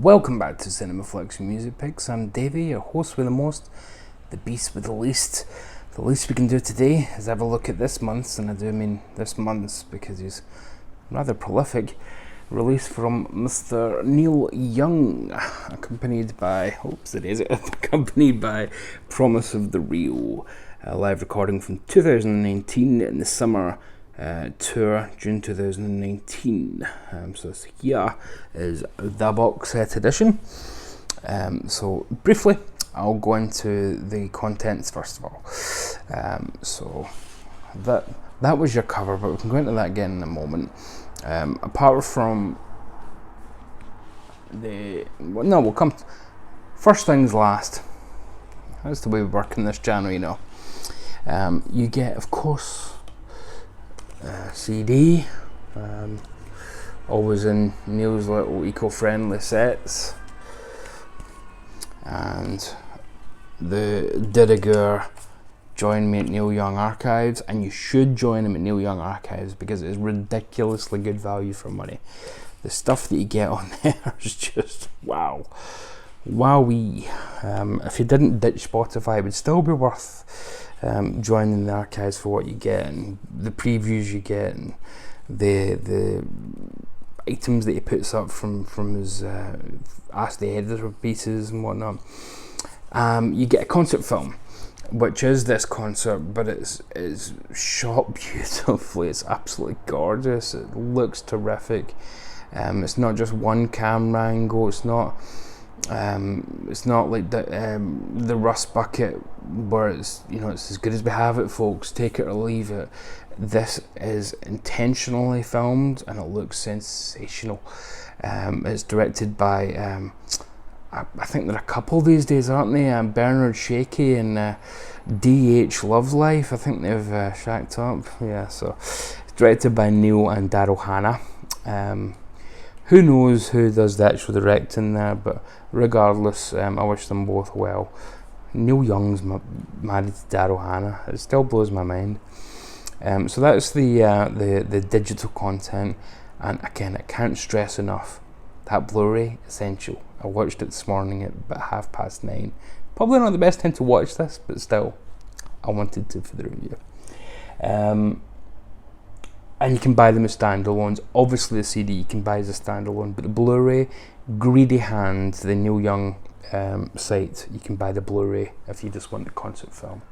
Welcome back to Cinema Flicks and Music Picks. I'm Davey, your host with the most, the beast with the least. The least we can do today is have a look at this month's, and I do mean this month's because he's rather prolific, release from Mr. Neil Young, accompanied by Promise of the Real, a live recording from 2019 in the summer tour, June 2019. So this here is the box set edition. So briefly, I'll go into the contents first of all. So that was your cover, but we can go into that again in a moment. Apart from we'll come. First things last. That's the way we work in this channel, you know. You get, of course, CD, always in Neil's little eco-friendly sets, and the de rigueur join me at Neil Young Archives, and you should join him at Neil Young Archives because it is ridiculously good value for money. The stuff that you get on there is just wowee. If you didn't ditch Spotify, it would still be worth joining the archives for what you get and the previews you get and the items that he puts up from his Ask the Editor pieces and whatnot. You get a concert film, which is this concert, but it's shot beautifully. It's absolutely gorgeous. It looks terrific. It's not just one camera angle. It's not like the Rust Bucket where it's as good as we have it, folks. Take it or leave it. This is intentionally filmed and it looks sensational. It's directed by I think there are a couple these days, aren't they? Bernard Shaky and D.H. Lovelife. I think they've shacked up. Yeah, so it's directed by Neil and Daryl Hannah. Who knows who does the actual directing there, but regardless, I wish them both well. Neil Young's married to Daryl Hannah. It still blows my mind. So that's the digital content, and again, I can't stress enough that Bluray essential. I watched it this morning at about 9:30. Probably not the best time to watch this, but still, I wanted to for the review. And you can buy them as standalones. Obviously the CD you can buy as a standalone, but the Blu-ray, Greedy Hand, the Neil Young site, you can buy the Blu-ray if you just want the concert film.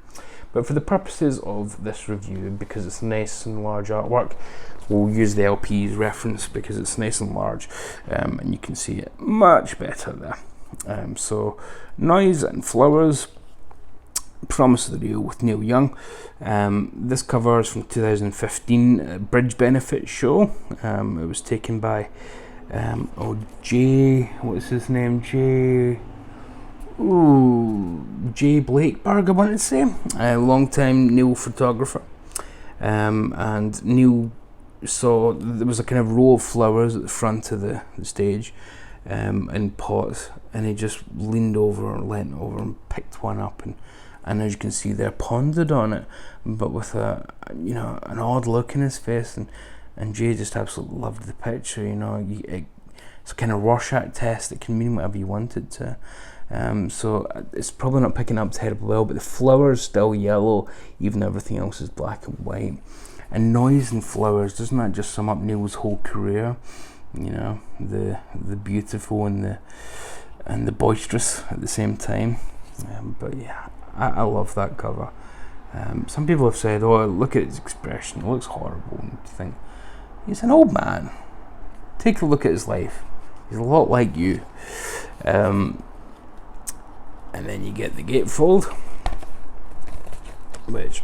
But for the purposes of this review, because it's nice and large artwork, we'll use the LP's reference because it's nice and large, and you can see it much better there. So, Noise and Flowers, Promise of the Real with Neil Young. This cover is from 2015 Bridge Benefit show. It was taken by what's his name? Jay Blakeberg, I want to say, a long-time Neil photographer. And Neil saw there was a kind of row of flowers at the front of the stage, in pots, and he just leaned over and picked one up, and as you can see there, pondered on it, but with an odd look in his face, and Jay just absolutely loved the picture. It's a kind of Rorschach test. It can mean whatever you want it to. So it's probably not picking up terribly well, but the flower's still yellow, even though everything else is black and white. And Noise and Flowers, doesn't that just sum up Neil's whole career? The beautiful and the boisterous at the same time. But yeah, I love that cover. Some people have said, "Oh, look at his expression; it looks horrible." And you think, he's an old man. Take a look at his life. He's a lot like you. And then you get the gatefold, which,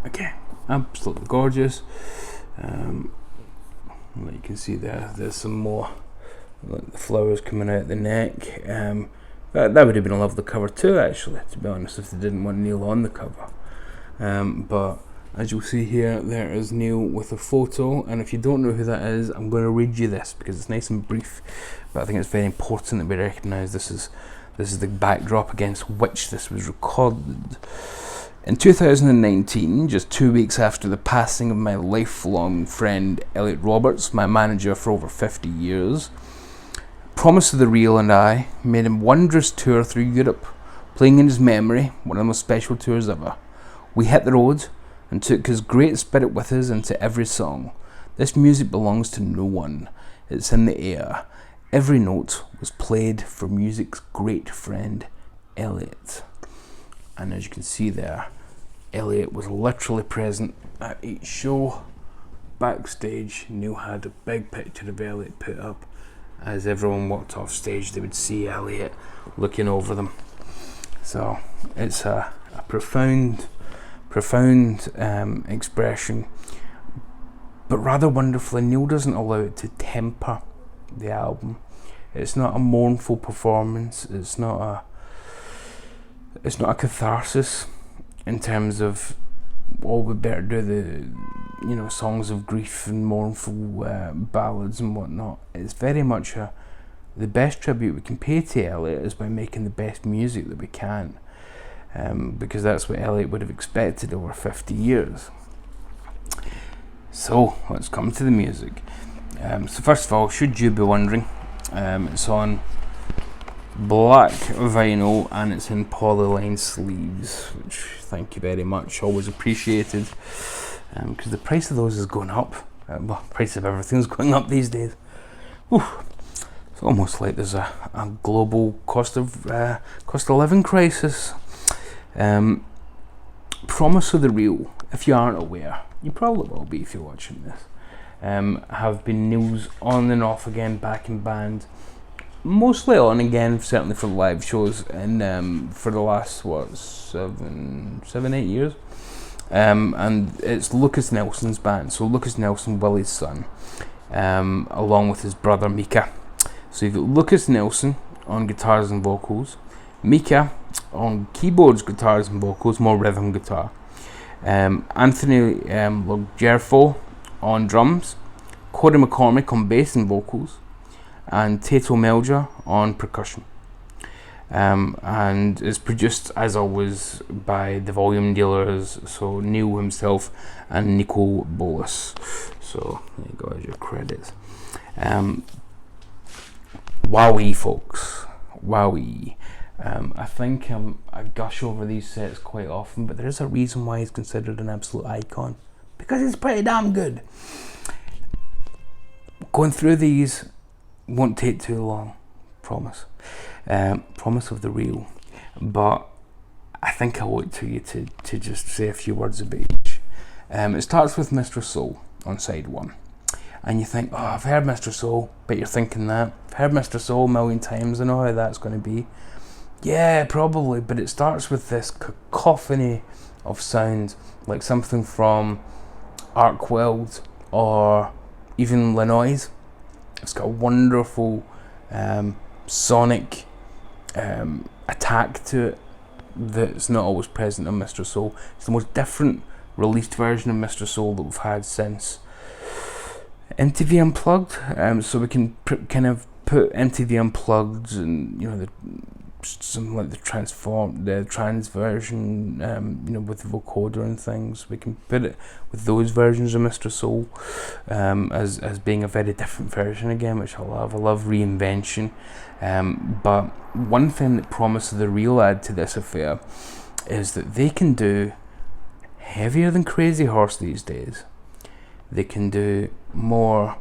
again, absolutely gorgeous. Like you can see there's some more, like the flowers coming out the neck. That would have been a lovely cover too, actually, to be honest, if they didn't want Neil on the cover. But as you'll see here, there is Neil with a photo, and if you don't know who that is, I'm going to read you this because it's nice and brief, but I think it's very important that we recognise this is the backdrop against which this was recorded. In 2019, just 2 weeks after the passing of my lifelong friend Elliot, my manager for over 50 years, Promise of the Real and I made a wondrous tour through Europe, playing in his memory, one of the most special tours ever. We hit the road and took his great spirit with us into every song. This music belongs to no one. It's in the air. Every note was played for music's great friend, Elliot. And as you can see there, Elliot was literally present at each show. Backstage, Neil had a big picture of Elliot put up. As everyone walked off stage, they would see Elliot looking over them. So it's a profound expression, but rather wonderfully, Neil doesn't allow it to temper the album. It's not a mournful performance. It's not a catharsis in terms of, oh, we better do the songs of grief and mournful ballads and whatnot. It's very much the best tribute we can pay to Elliot is by making the best music that we can, because that's what Elliot would have expected over 50 years. So let's come to the music. So first of all, should you be wondering, it's on black vinyl and it's in polyline sleeves, which thank you very much, always appreciated, because the price of those is going up. Well, price of everything's going up these days. Whew. It's almost like there's a global cost of living crisis. Promise of the Real, if you aren't aware, you probably will be if you're watching this, have been Neil's on and off again backing band, mostly on again, certainly for live shows, and for the last 7-8 years. And it's Lucas Nelson's band, so Lucas Nelson, Willie's son, along with his brother Mika. So you've got Lucas Nelson on guitars and vocals, Mika on keyboards, guitars and vocals, more rhythm guitar, Anthony Loggerfo on drums, Corey McCormick on bass and vocals, and Tato Melger on percussion. And it's produced, as always, by the Volume Dealers, so Neil himself and Nico Bolas. So there you go, as your credits. Wowee, folks, wowee. I think I gush over these sets quite often, but there is a reason why he's considered an absolute icon, because it's pretty damn good. Going through these won't take too long, promise. Promise of the Real, but I think I owe it to you to just say a few words about each. It starts with Mr. Soul on side 1, and you think, oh, I've heard Mr. Soul, but you're thinking that I've heard Mr. Soul a million times, I know how that's going to be. Yeah, probably, but it starts with this cacophony of sound, like something from Arkweld or even Lanois. It's got a wonderful sonic attack to it that's not always present on Mr. Soul. It's the most different released version of Mr. Soul that we've had since MTV Unplugged. So we can kind of put MTV Unplugged and something like the trans version, with the vocoder and things. We can put it with those versions of Mr. Soul as being a very different version again, which I love. I love reinvention. But one thing that Promise of the Real add to this affair is that they can do heavier than Crazy Horse these days. They can do more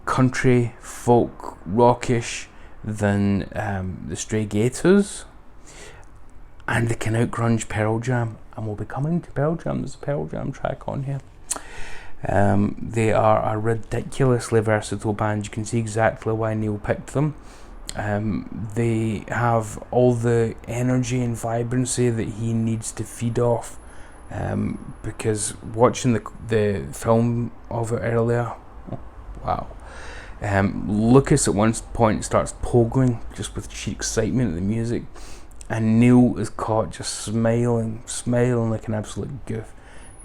country, folk, rockish than the Stray Gators, and they can outgrunge Pearl Jam, and we'll be coming to Pearl Jam. There's a Pearl Jam track on here. They are a ridiculously versatile band. You can see exactly why Neil picked them. They have all the energy and vibrancy that he needs to feed off, because watching the film of it earlier, wow. Lucas at one point starts pogoing just with sheer excitement at the music, and Neil is caught just smiling like an absolute goof.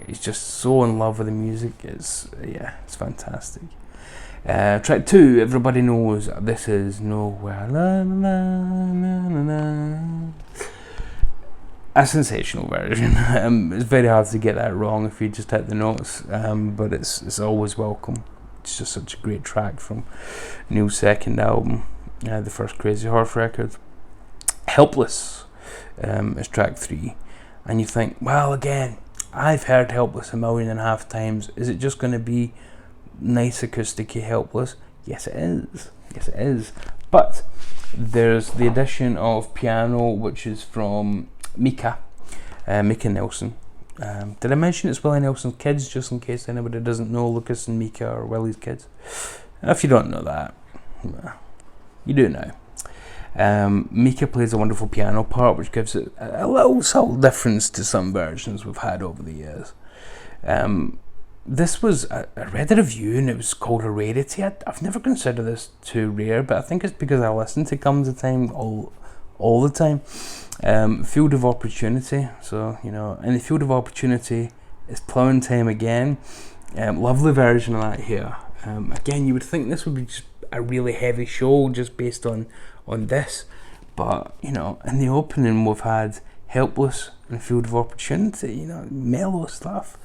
He's just so in love with the music. It's fantastic. Track 2, everybody knows this is Nowhere. La, la, la, la, la. A sensational version. It's very hard to get that wrong if you just hit the notes, but it's always welcome. it's just such a great track from Neil's second album, the first Crazy Horse record. Helpless is track 3, and you think, well, again, I've heard Helpless 1.5 million times. Is it just going to be nice acoustic Helpless? Yes, it is. Yes, it is. But there's the addition of piano, which is from Mika Nelson. Did I mention it's Willie Nelson's kids, just in case anybody doesn't know Lucas and Mika are Willie's kids? If you don't know that, you do now. Mika plays a wonderful piano part, which gives it a little subtle difference to some versions we've had over the years. This was, I read a review and it was called a rarity. I've never considered this too rare, but I think it's because I listen to Come the Time all the time. Field of Opportunity, so in the Field of Opportunity it's Plowing Time again. Lovely version of that here. Again, you would think this would be just a really heavy show just based on this, but in the opening we've had Helpless and Field of Opportunity, mellow stuff.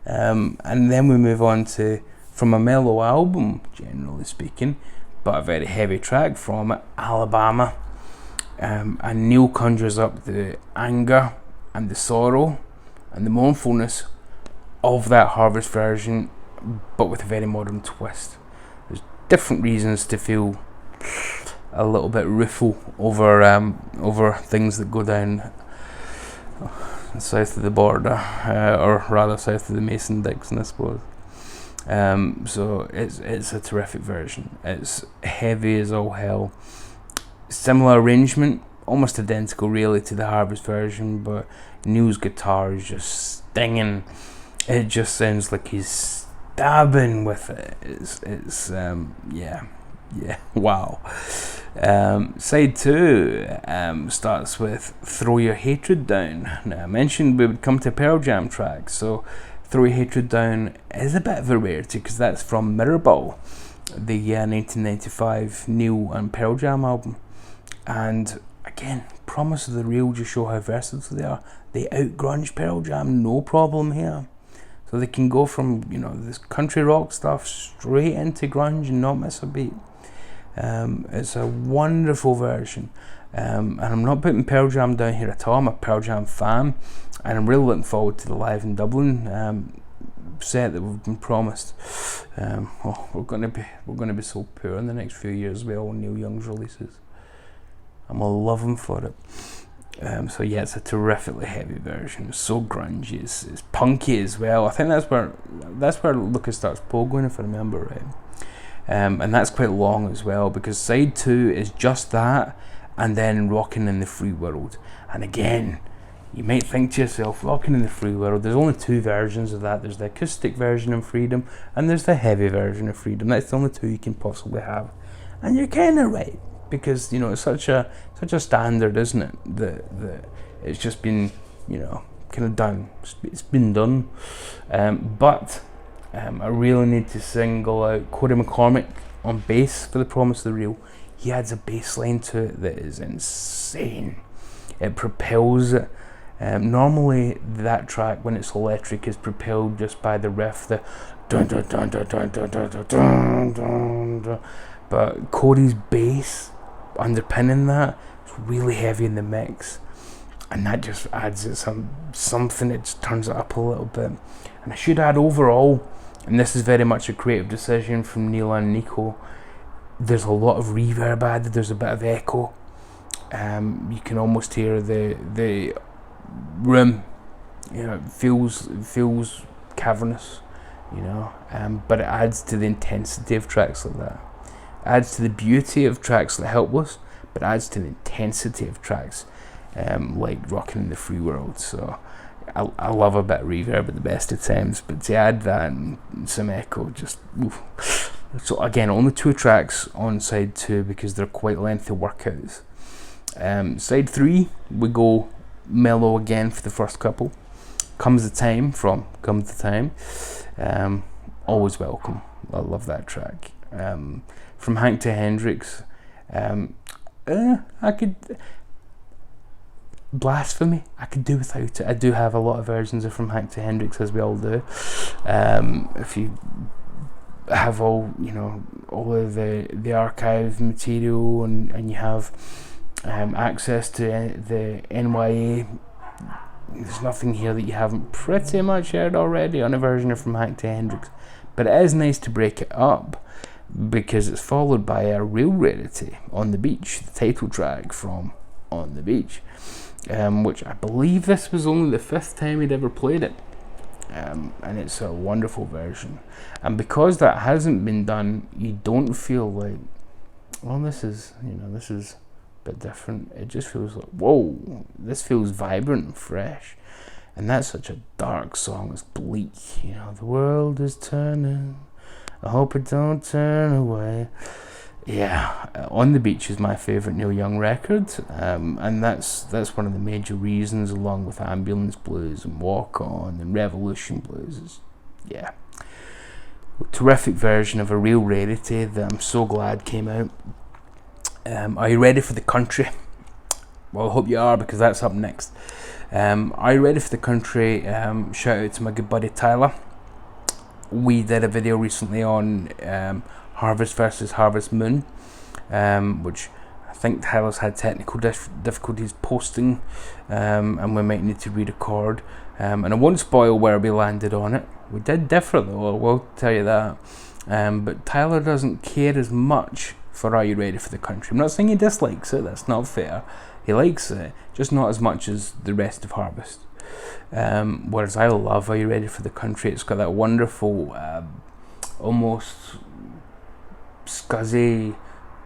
And then we move on to, from a mellow album, generally speaking, but a very heavy track from it, Alabama. And Neil conjures up the anger and the sorrow and the mournfulness of that Harvest version, but with a very modern twist. There's different reasons to feel a little bit rueful over things that go down south of the border, or rather south of the Mason-Dixon, I suppose. So it's a terrific version. It's heavy as all hell. Similar arrangement, almost identical really to the Harvest version, but Neil's guitar is just stinging. It just sounds like he's stabbing with it. It's wow. Side 2 starts with Throw Your Hatred Down. Now, I mentioned we would come to Pearl Jam tracks, so Throw Your Hatred Down is a bit of a rarity because that's from Mirrorball, the 1995 Neil and Pearl Jam album. And again, Promise of the Real just show how versatile they are. They out-grunge Pearl Jam, no problem here. So they can go from this country rock stuff straight into grunge and not miss a beat. It's a wonderful version, and I'm not putting Pearl Jam down here at all. I'm a Pearl Jam fan, and I'm really looking forward to the Live in Dublin set that we've been promised. We're going to be so poor in the next few years with all Neil Young's releases. I'm a loving for it. So yeah, it's a terrifically heavy version. It's so grungy. It's punky as well. I think that's where Lucas starts pogoing, if I remember right. And that's quite long as well, because side 2 is just that, and then Rockin' in the Free World. And again, you might think to yourself, Rockin' in the Free World, there's only 2 versions of that. There's the acoustic version of Freedom, and there's the heavy version of Freedom. That's the only 2 you can possibly have. And you're kind of right, because it's such a standard, isn't it? That it's just been kind of done. It's been done, but. I really need to single out Corey McCormick on bass for the Promise of the Real. He adds a bass line to it that is insane. It propels it. Normally that track, when it's electric, is propelled just by the riff, the dun dun dun dun dun dun dun dun dun dun dun. But Corey's bass underpinning that, it's really heavy in the mix, and that just adds it something. It just turns it up a little bit. And I should add, overall, and this is very much a creative decision from Neil and Nico, there's a lot of reverb added, there's a bit of echo. You can almost hear the room, it feels cavernous, but it adds to the intensity of tracks like that. It adds to the beauty of tracks like Helpless, but adds to the intensity of tracks like Rockin' in the Free World. So I love a bit of reverb at the best of times, but to add that and some echo, just oof. So again, only 2 tracks on side 2 because they're quite lengthy workouts. Side 3, we go mellow again for the first couple. Comes the Time from Come the Time. Always Welcome. I love that track. From Hank to Hendrix. I could... Blasphemy, I could do without it. I do have a lot of versions of From Hank to Hendrix, as we all do. If you have all all of the archive material, and you have access to the NYA. There's nothing here that you haven't pretty much heard already on a version of From Hack to Hendrix, but it is nice to break it up because it's followed by a real rarity, On the Beach, the title track from On the Beach, which I believe this was only the 5th time he'd ever played it, and it's a wonderful version. And because that hasn't been done, you don't feel like, well, this is a bit different. It just feels like, whoa, this feels vibrant and fresh. And that's such a dark song. It's bleak, the world is turning, I hope it don't turn away. Yeah, On the Beach is my favourite Neil Young record, and that's one of the major reasons, along with Ambulance Blues and Walk On and Revolution Blues. Yeah, terrific version of a real rarity that I'm so glad came out. Are you ready for the country? Well, I hope you are, because that's up next. Are you ready for the country? Shout out to my good buddy Tyler. We did a video recently on Harvest versus Harvest Moon, which I think Tyler's had technical difficulties posting, and we might need to re-record. And I won't spoil where we landed on it. We did differ though, I will tell you that. But Tyler doesn't care as much for Are You Ready for the Country. I'm not saying he dislikes it, that's not fair. He likes it, just not as much as the rest of Harvest. Whereas I love Are You Ready for the Country. It's got that wonderful, almost scuzzy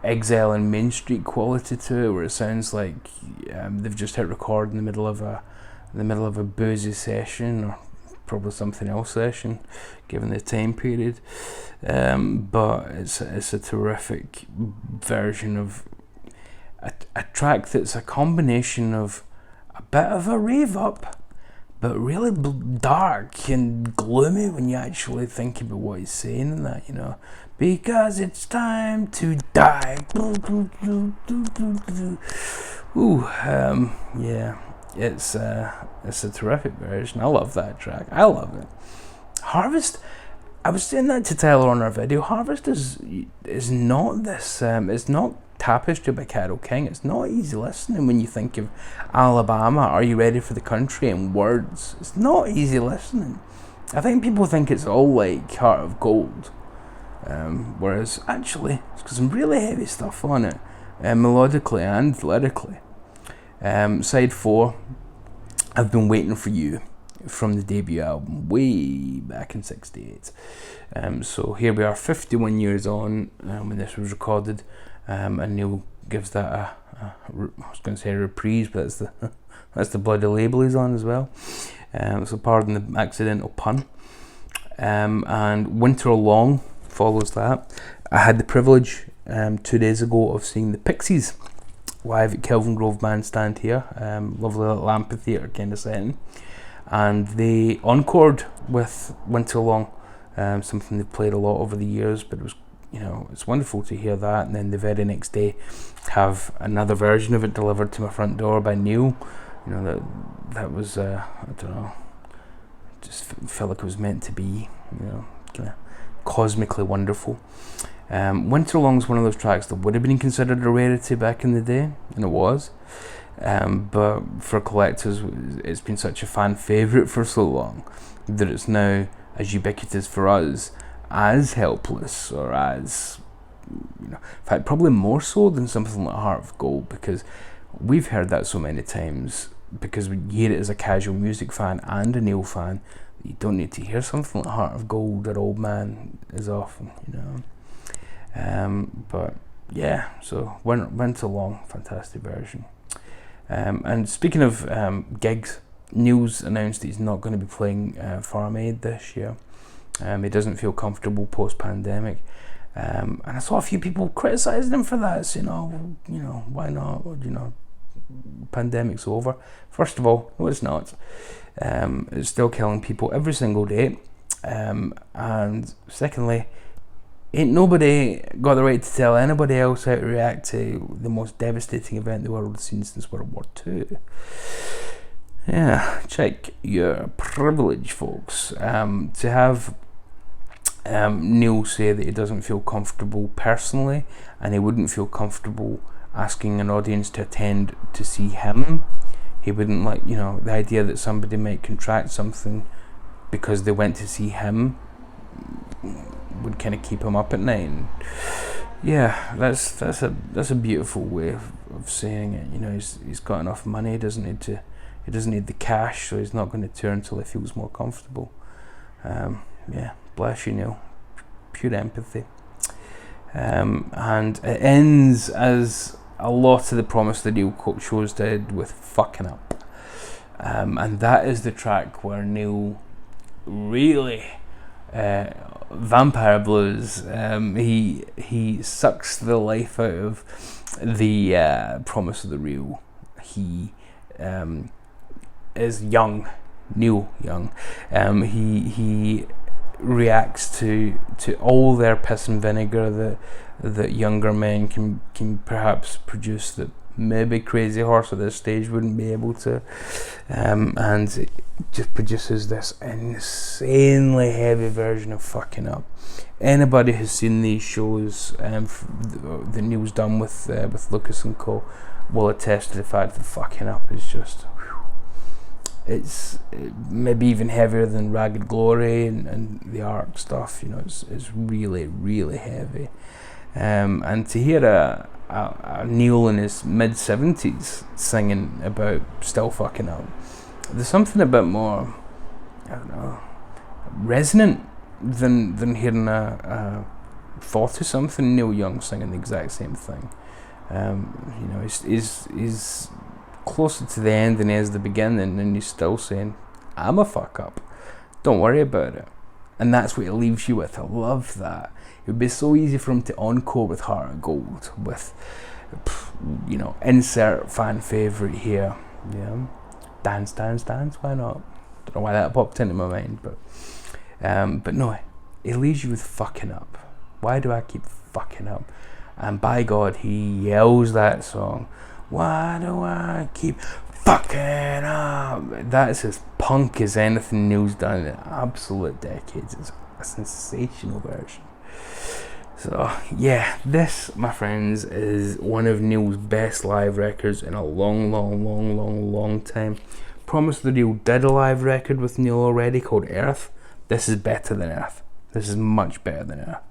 Exile and Main Street quality to it, where it sounds like they've just hit record in the middle of a boozy session, or probably something else session, given the time period. But it's a terrific version of a track that's a combination of a bit of a rave up, but really dark and gloomy when you actually think about what he's saying in that, because it's time to die. Ooh, yeah, it's a terrific version. I love that track. I love it. Harvest, I was saying that to Tyler on our video. Harvest is not this. It's not Tapestry by Carole King. It's not easy listening when you think of Alabama, Are You Ready for the Country, and words. It's not easy listening. I think people think it's all like Heart of Gold, whereas actually it's got some really heavy stuff on it, melodically and lyrically. Side 4, I've Been Waiting for You, from the debut album way back in '68. So here we are, 51 years on, when this was recorded. And Neil gives that I was going to say a reprise, but that's the bloody label he's on as well. So pardon the accidental pun. And Winter Along follows that. I had the privilege 2 days ago of seeing the Pixies live at Kelvin Grove Bandstand here. Lovely little amphitheatre kind of setting, and they encored with Winter Along, something they've played a lot over the years, but it was, it's wonderful to hear that. And then the very next day have another version of it delivered to my front door by Neil. That was I don't know, just felt like it was meant to be, kind of cosmically wonderful. Winter Along's one of those tracks that would have been considered a rarity back in the day, and it was. But for collectors, it's been such a fan favourite for so long that it's now as ubiquitous for us as Helpless, or as, in fact, probably more so than something like Heart of Gold, because we've heard that so many times, because we hear it as a casual music fan and a Neil fan. You don't need to hear something like Heart of Gold or Old Man as often, But yeah, so Winter Along, fantastic version. And speaking of gigs, Neil's announced that he's not going to be playing Farm Aid this year. He doesn't feel comfortable post-pandemic, and I saw a few people criticising him for that, saying, why not? Pandemic's over. First of all, no, it's not. It's still killing people every single day, and secondly, ain't nobody got the right to tell anybody else how to react to the most devastating event the world has seen since World War II. Yeah, check your privilege, folks. To have Neil say that he doesn't feel comfortable personally, and he wouldn't feel comfortable asking an audience to attend to see him. He wouldn't like, the idea that somebody might contract something because they went to see him would kind of keep him up at night. And yeah, that's a beautiful way of saying it. He's got enough money. He doesn't need the cash, so he's not going to tour until he feels more comfortable. Yeah, bless you, Neil. Pure empathy. And it ends as a lot of the Promise the Neil Coke shows did, with Fucking Up. And that is the track where Neil really, Vampire Blues, he sucks the life out of the Promise of the Real. He is young, Neil Young. He reacts to all their piss and vinegar that younger men can perhaps produce, that maybe Crazy Horse at this stage wouldn't be able to, and it just produces this insanely heavy version of Fucking Up. Anybody who's seen these shows that Neil's done with Lucas and Co will attest to the fact that Fucking Up is just, it's maybe even heavier than Ragged Glory and the Ark stuff. It's really, really heavy. And to hear a Neil in his mid-70s singing about still fucking up, there's something a bit more, I don't know, resonant than hearing a 40-something Neil Young singing the exact same thing. He's closer to the end than he is the beginning, and he's still saying, I'm a fuck up, don't worry about it. And that's what it leaves you with. I love that. It would be so easy for him to encore with Heart of Gold, with, insert fan favourite here. Yeah, dance, dance, dance. Why not? Don't know why that popped into my mind, but no, it leaves you with Fucking Up. Why do I keep fucking up? And by God, he yells that song. Why do I keep fucking up? That's as punk as anything Neil's done in absolute decades. It's a sensational version. So yeah, this, my friends, is one of Neil's best live records in a long time. Promise the Neil did a live record with Neil already called Earth. This is better than Earth. This is much better than Earth.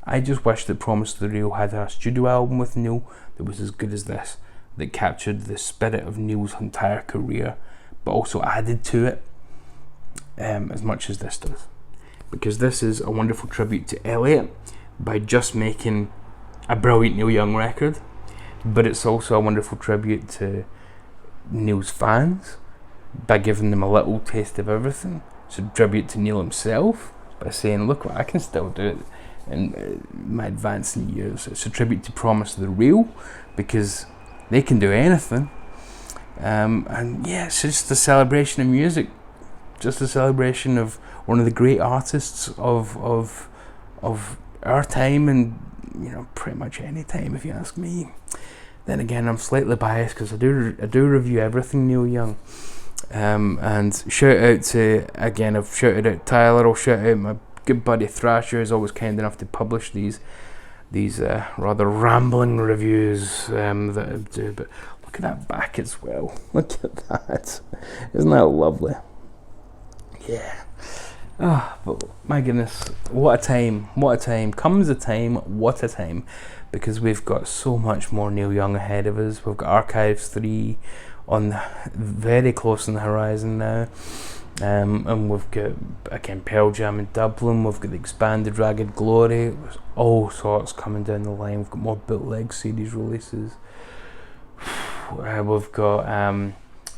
I just wish that Promise the Real had a studio album with Neil that was as good as this, that captured the spirit of Neil's entire career, but also added to it as much as this does. Because this is a wonderful tribute to Elliot by just making a brilliant Neil Young record, but it's also a wonderful tribute to Neil's fans by giving them a little taste of everything. It's a tribute to Neil himself by saying, look what I can still do in my advancing years. It's a tribute to Promise the Real, because they can do anything. And yeah, it's just a celebration of music, just a celebration of one of the great artists of our time, and pretty much any time, if you ask me. Then again, I'm slightly biased because I do review everything Neil Young. And shout out to, again, I've shouted out Tyler, I'll shout out my good buddy Thrasher, who's always kind enough to publish these rather rambling reviews that I do. But look at that back as well. Look at that. Isn't that lovely? Yeah. But my goodness, what a time. Comes a time, what a time. Because we've got so much more Neil Young ahead of us. We've got Archives 3 very close on the horizon now. And we've got, again, Pearl Jam in Dublin. We've got the expanded Ragged Glory. There's all sorts coming down the line. We've got more bootleg series releases. We've got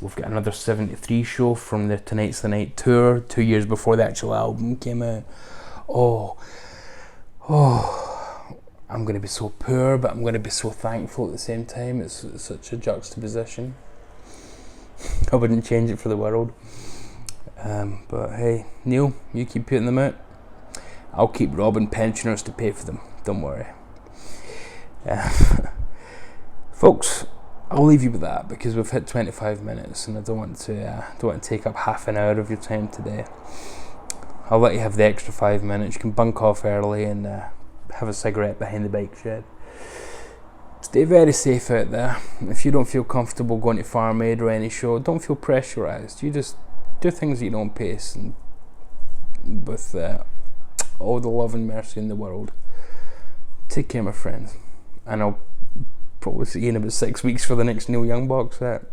another 73 show from the Tonight's the Night tour 2 years before the actual album came out. Oh, I'm going to be so poor, but I'm going to be so thankful at the same time. It's such a juxtaposition. I wouldn't change it for the world. But hey, Neil, you keep putting them out. I'll keep robbing pensioners to pay for them. Don't worry. Folks, I'll leave you with that because we've hit 25 minutes and I don't want to take up half an hour of your time today. I'll let you have the extra 5 minutes. You can bunk off early and have a cigarette behind the bike shed. Stay very safe out there. If you don't feel comfortable going to Farm Aid or any show, don't feel pressurised. You just do things at your own pace and with all the love and mercy in the world. Take care, my friends. And I'll probably see you in about 6 weeks for the next Neil Young box set.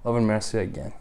Love and mercy again.